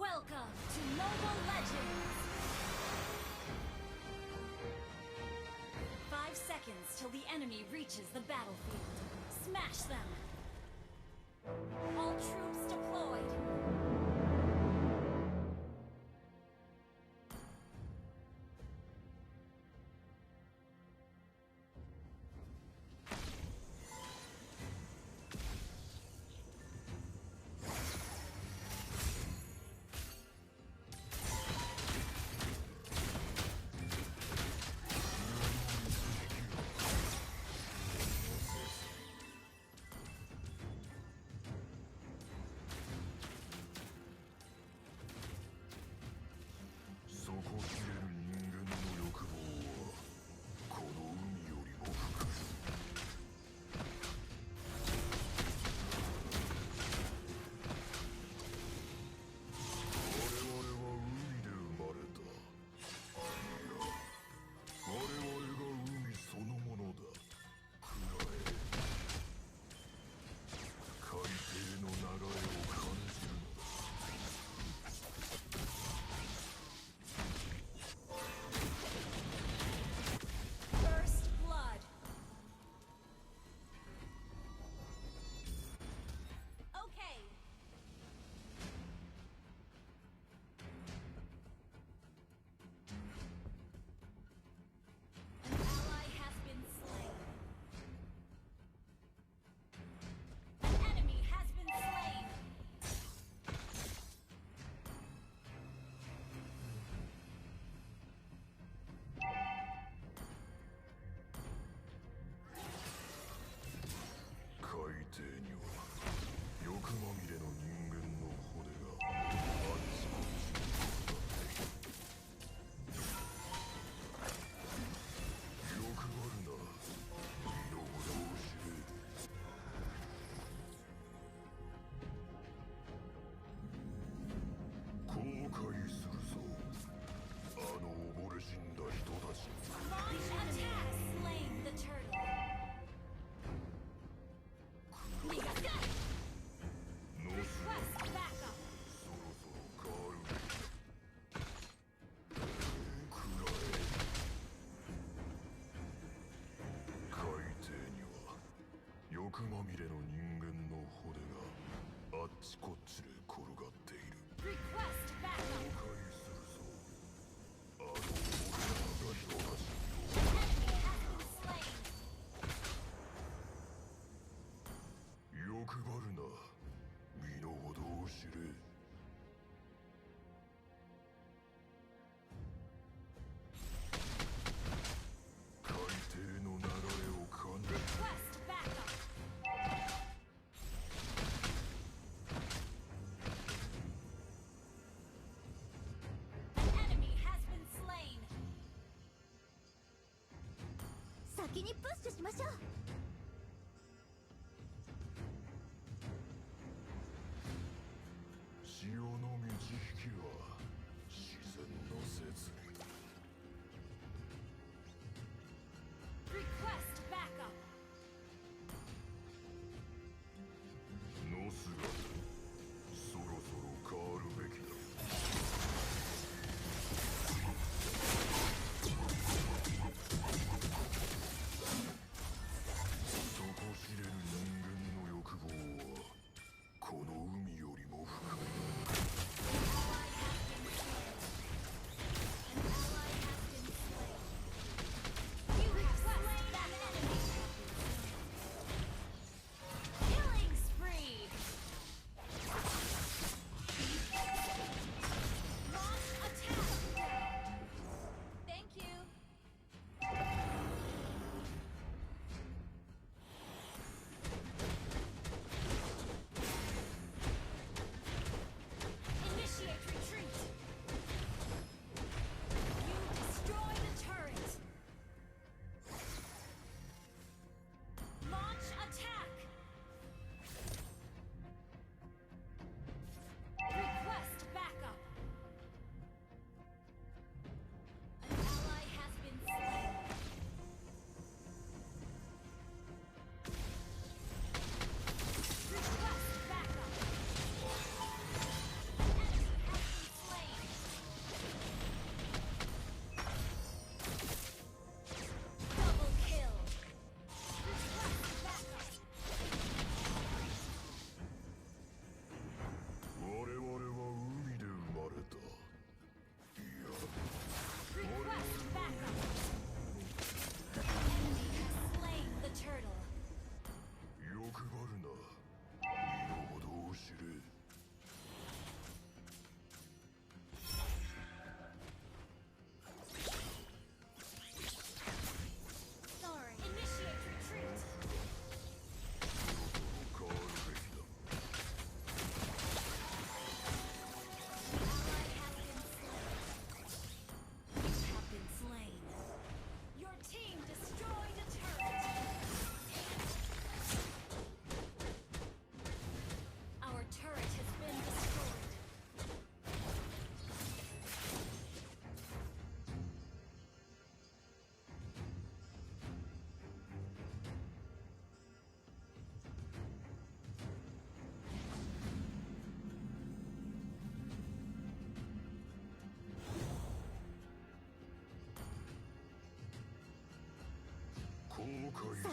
Welcome to Mobile Legends! 5 seconds till the enemy reaches the battlefield. Smash them! All troops deployed!先にプッシュしましょう。潮の満ち引きは自然の摂理。Request backup! の姿、そろそろ変わるべきだ。知れぬ人間の欲望はこの海よりも深い。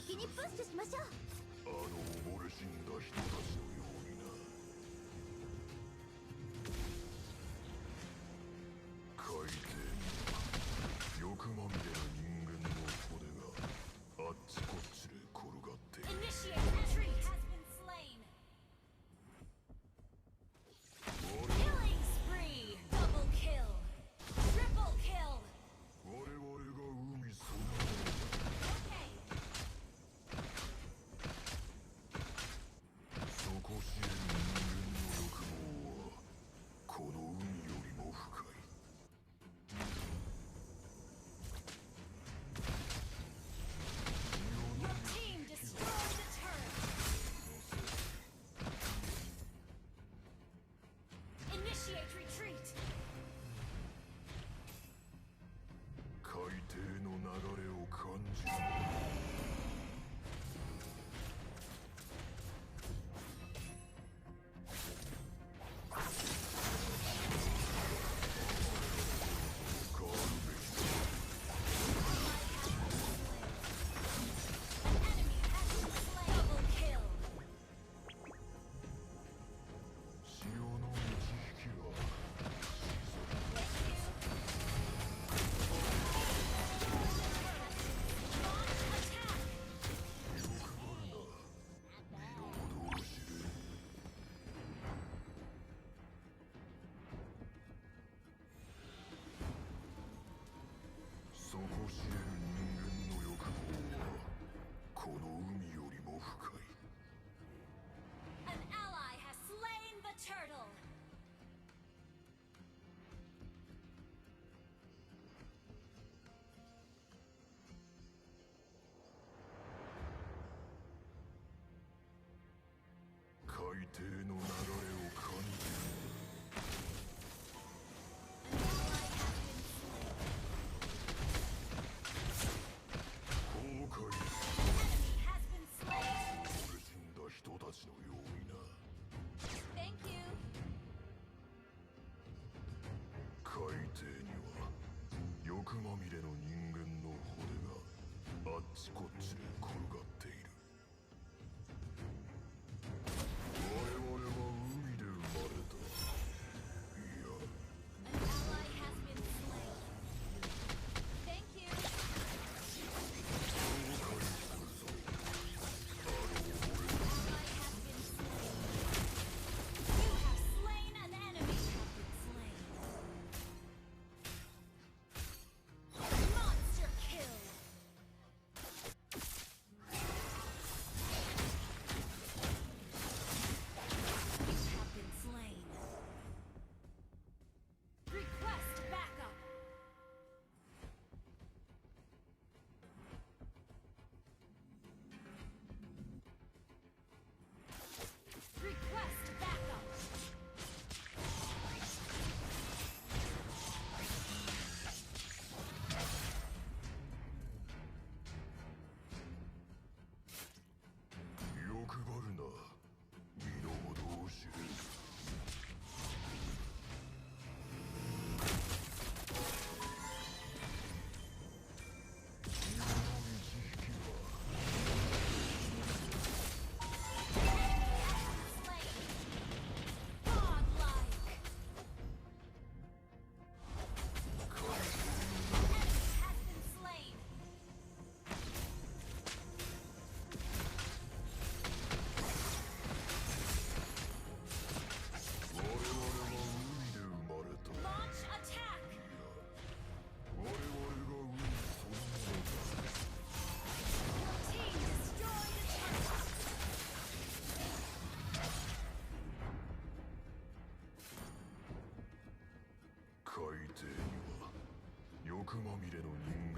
先にプッシュしましょう。あの溺れ死んだ人たちのようにな。海底に欲まみれの人間の骨があっちこっちで転がっている。 Initiate retreat has been slain. Killing spree. Double kill. Triple kill. 我々が海そのものだ。 Okay. 底知れぬ人間の欲望はこの海よりも深い。 Your team destroyed the turret. Initiate retreat. 海底の流れを感じる。 Enemy has been slain. Double kill. 潮の満ち引きは Launch attack. 欲張るな。身の程を知れ。底知れぬ人間の欲望はこの海よりも深い。 An ally has slain the turtle. 海底の流れを感じる。 An ally has been slain. 後悔 Enemy has been slain. 溺れ死んだ人たちのようにな。 Thank you. 海底には欲まみれの人間の骨があっちこっちで転がっている。我々は海で生まれた。いや An ally has been slain. Thank you. 後悔するぞ。あの俺 Ally has been slain. You have slain an enemy. Have been slain. Monster kill. You have been slain. Request backup. Request backup.欲張るな。身の程を知れ。 潮の満ち引きは Slain. Godlike. Enemy has been slain. 我々は海で生まれた。 Launch attack. 我々が海そのものだ。 Team destroyed a turret. 海底には欲まみれの人